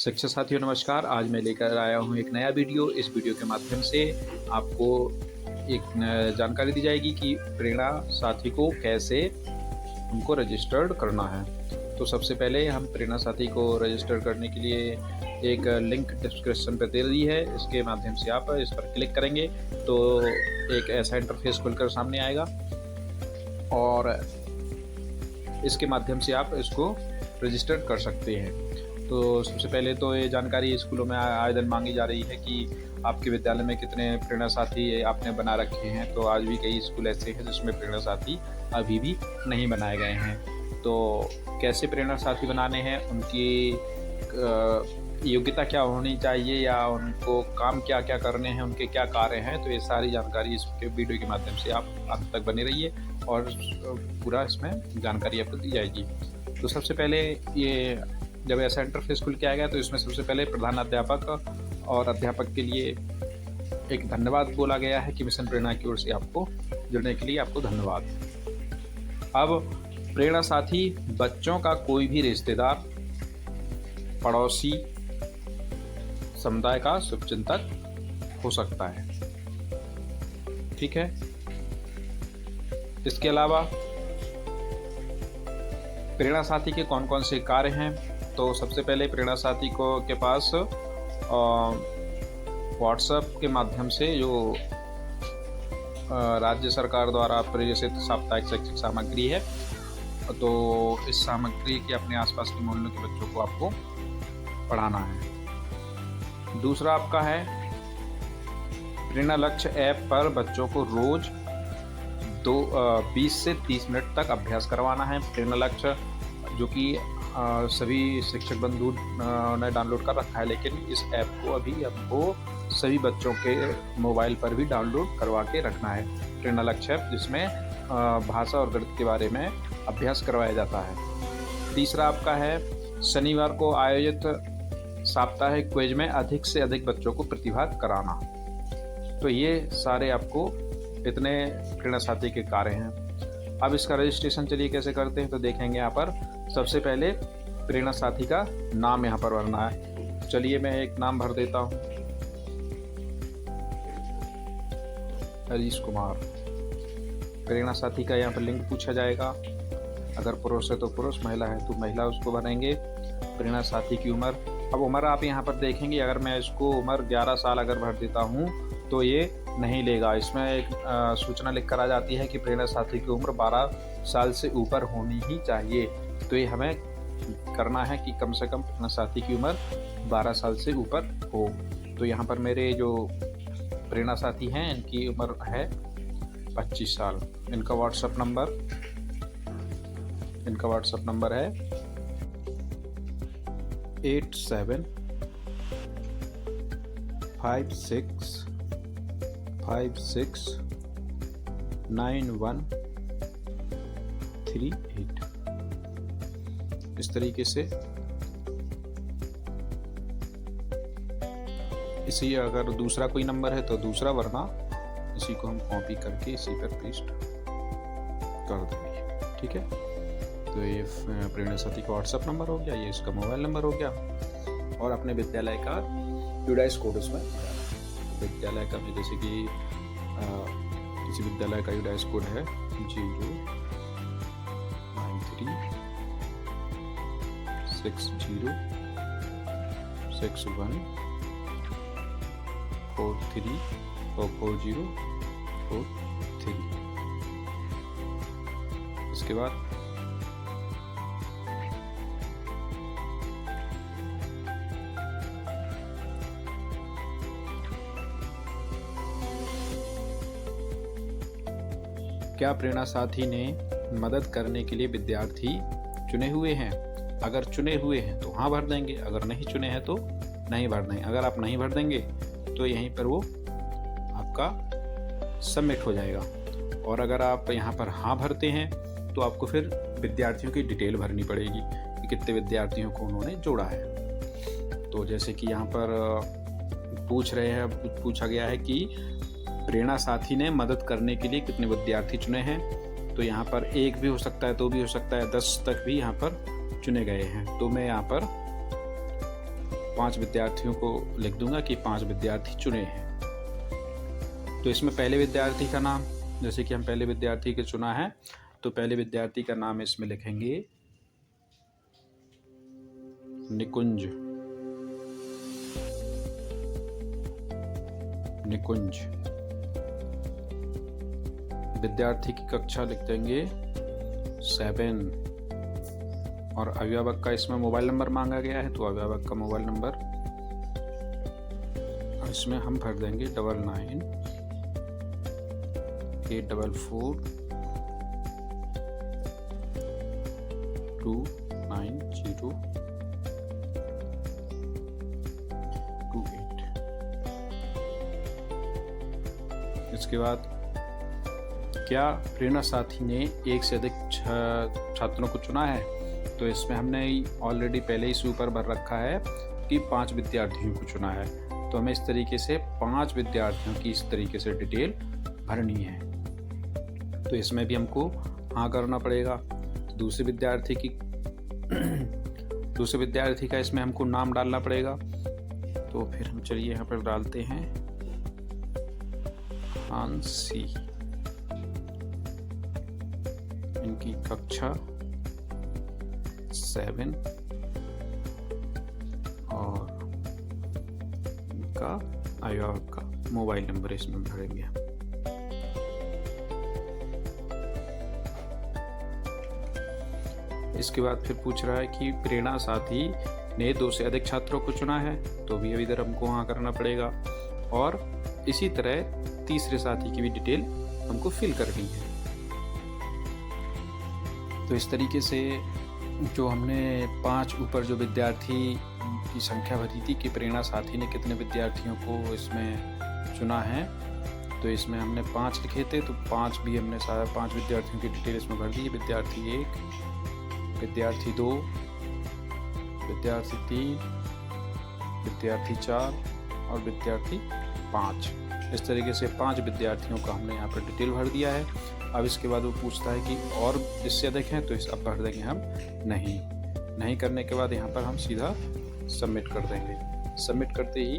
शिक्षक साथियों नमस्कार। आज मैं लेकर आया हूँ एक नया वीडियो। इस वीडियो के माध्यम से आपको एक जानकारी दी जाएगी कि प्रेरणा साथी को कैसे उनको रजिस्टर्ड करना है। तो सबसे पहले हम प्रेरणा साथी को रजिस्टर करने के लिए एक लिंक डिस्क्रिप्शन पर दे दी है। इसके माध्यम से आप इस पर क्लिक करेंगे तो एक ऐसा इंटरफेस खुलकर सामने आएगा और इसके माध्यम से आप इसको रजिस्टर कर सकते हैं। तो सबसे पहले तो ये जानकारी स्कूलों में आए दिन मांगी जा रही है कि आपके विद्यालय में कितने प्रेरणा साथी आपने बना रखे हैं। तो आज भी कई स्कूल ऐसे हैं जिसमें प्रेरणा साथी अभी भी नहीं बनाए गए हैं। तो कैसे प्रेरणा साथी बनाने हैं, उनकी योग्यता क्या होनी चाहिए या उनको काम क्या क्या करने हैं, उनके क्या कार्य हैं, तो ये सारी जानकारी इस वीडियो के माध्यम से आप अंत तक बने रहिए और पूरा इसमें जानकारी आपको दी जाएगी। तो सबसे पहले ये जब ऐसा इंटरफेस खुल के आएगा तो इसमें सबसे पहले प्रधान अध्यापक और अध्यापक के लिए एक धन्यवाद बोला गया है कि मिशन प्रेरणा की ओर से आपको जुड़ने के लिए आपको धन्यवाद। अब प्रेरणा साथी बच्चों का कोई भी रिश्तेदार, पड़ोसी, समुदाय का शुभचिंतक हो सकता है। ठीक है। इसके अलावा प्रेरणा साथी के कौन कौन से कार्य हैं, तो सबसे पहले प्रेरणा साथी को के पास व्हाट्सएप के माध्यम से जो राज्य सरकार द्वारा प्रेषित साप्ताहिक शैक्षिक सामग्री है, तो इस सामग्री के अपने आसपास के मोहल्लों के बच्चों को आपको पढ़ाना है। दूसरा आपका है प्रेरणा लक्ष्य ऐप पर बच्चों को रोज 20 से 30 मिनट तक अभ्यास करवाना है। प्रेरणा लक्ष्य जो कि सभी शिक्षक बंधु ने डाउनलोड कर रखा है, लेकिन इस ऐप को अभी आपको सभी बच्चों के मोबाइल पर भी डाउनलोड करवा के रखना है। प्रेरणा लक्ष्य ऐप जिसमें भाषा और गणित के बारे में अभ्यास करवाया जाता है। तीसरा आपका है शनिवार को आयोजित साप्ताहिक क्विज में अधिक से अधिक बच्चों को प्रतिभाग कराना। तो ये सारे आपको इतने प्रेरणा साथी के कार्य हैं। अब इसका रजिस्ट्रेशन चलिए कैसे करते हैं, तो देखेंगे यहाँ पर सबसे पहले प्रेरणा साथी का नाम यहाँ पर भरना है। चलिए मैं एक नाम भर देता हूँ, हरीश कुमार। प्रेरणा साथी का यहाँ पर लिंग पूछा जाएगा, अगर पुरुष है तो पुरुष, महिला है तो महिला उसको भरेंगे। प्रेरणा साथी की उम्र, अब उम्र आप यहाँ पर देखेंगे, अगर मैं इसको उम्र 11 साल अगर भर देता हूँ तो ये नहीं लेगा। इसमें एक सूचना लिख कर आ जाती है कि प्रेरणा साथी की उम्र 12 साल से ऊपर होनी ही चाहिए। तो ये हमें करना है कि कम से कम प्रेरणा साथी की उम्र 12 साल से ऊपर हो। तो यहाँ पर मेरे जो प्रेरणा साथी हैं इनकी उम्र है 25 साल। इनका व्हाट्सएप नंबर है 8756569138। इस तरीके से इसी अगर दूसरा कोई नंबर है तो दूसरा, वरना इसी को हम कॉपी करके इसी पर पेस्ट कर देंगे। ठीक है। तो ये प्रेरणा साथी का व्हाट्सएप नंबर हो गया, ये इसका मोबाइल नंबर हो गया और अपने विद्यालय का यूडाइस कोड उसमें विद्यालय का भी, जैसे कि किसी विद्यालय का यूडाइस कोड है 09060614043। इसके बाद क्या प्रेरणा साथी ने मदद करने के लिए विद्यार्थी चुने हुए हैं? अगर चुने हुए हैं तो हाँ भर देंगे, अगर नहीं चुने हैं तो नहीं भर देंगे। अगर आप नहीं भर देंगे तो यहीं पर वो आपका सबमिट हो जाएगा। और अगर आप यहाँ पर हाँ भरते हैं तो आपको फिर विद्यार्थियों की डिटेल भरनी पड़ेगी कि कितने विद्यार्थियों को उन्होंने जोड़ा है। तो जैसे कि यहाँ पर पूछा गया है कि प्रेरणा साथी ने मदद करने के लिए कितने विद्यार्थी चुने हैं, तो यहाँ पर 1 भी हो सकता है, 2 भी हो सकता है, 10 तक भी यहाँ पर चुने गए हैं। तो मैं यहाँ पर 5 विद्यार्थियों को लिख दूंगा कि 5 विद्यार्थी चुने हैं। तो इसमें पहले विद्यार्थी का नाम, जैसे कि हम पहले विद्यार्थी के चुना है, तो पहले विद्यार्थी का नाम इसमें लिखेंगे निकुंज। निकुंज। विद्यार्थी की कक्षा लिख देंगे 7 और अभिभावक का इसमें मोबाइल नंबर मांगा गया है, तो अभिभावक का मोबाइल नंबर इसमें हम भर देंगे 9984249028। इसके बाद क्या प्रेरणा साथी ने एक से अधिक छात्रों को चुना है, तो इसमें हमने ऑलरेडी पहले ही ऊपर भर रखा है कि 5 विद्यार्थियों को चुना है, तो हमें इस तरीके से 5 विद्यार्थियों की इस तरीके से डिटेल भरनी है। तो इसमें भी हमको हाँ करना पड़ेगा। दूसरे विद्यार्थी का इसमें हमको नाम डालना पड़ेगा, तो फिर हम चलिए यहाँ पर डालते हैं हांसी। इनकी कक्षा 7 और इनका अभिभावक का मोबाइल नंबर इसमें भरेंगे। इसके बाद फिर पूछ रहा है कि प्रेरणा साथी ने 2 से अधिक छात्रों को चुना है, तो भी अभी इधर हमको हाँ करना पड़ेगा। और इसी तरह तीसरे साथी की भी डिटेल हमको फिल करनी है। तो इस तरीके से जो हमने 5 ऊपर जो विद्यार्थी की संख्या भरी थी कि प्रेरणा साथी ने कितने विद्यार्थियों को इसमें चुना है, तो इसमें हमने 5 लिखे थे, तो 5 भी हमने सारा 5 विद्यार्थियों की डिटेल इसमें भर दी। विद्यार्थी 1, विद्यार्थी 2, विद्यार्थी 3, विद्यार्थी 4 और विद्यार्थी 5। इस तरीके से 5 विद्यार्थियों का हमने यहाँ पर डिटेल भर दिया है। अब इसके बाद वो पूछता है कि और इससे अधिक हैं, तो इस अब भर देंगे हम नहीं करने के बाद यहाँ पर हम सीधा सबमिट कर देंगे। सबमिट करते ही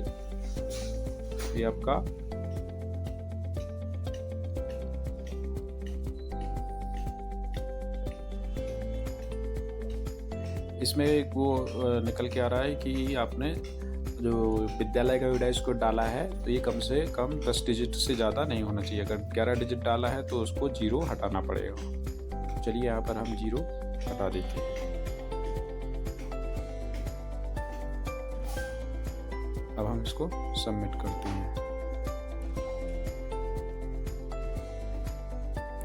ये आपका इसमें वो निकल के आ रहा है कि आपने जो विद्यालय का विडाइस कोड डाला है, तो ये कम से कम 10 डिजिट से ज़्यादा नहीं होना चाहिए। अगर 11 डिजिट डाला है तो उसको 0 हटाना पड़ेगा। चलिए यहाँ पर हम 0 हटा देते हैं। अब हम इसको सबमिट करते हैं।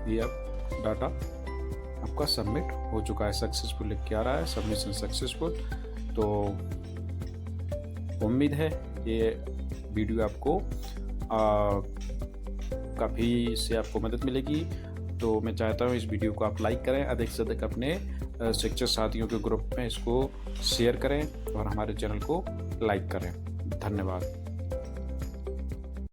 ये अब डाटा आपका सबमिट हो चुका है, सक्सेसफुल लिख के आ रहा है, सबमिशन सक्सेसफुल। तो उम्मीद है ये वीडियो आपको काफ़ी इससे आपको मदद मिलेगी। तो मैं चाहता हूँ इस वीडियो को आप लाइक करें, अधिक से अधिक अपने शिक्षक साथियों के ग्रुप में इसको शेयर करें और हमारे चैनल को लाइक करें। धन्यवाद।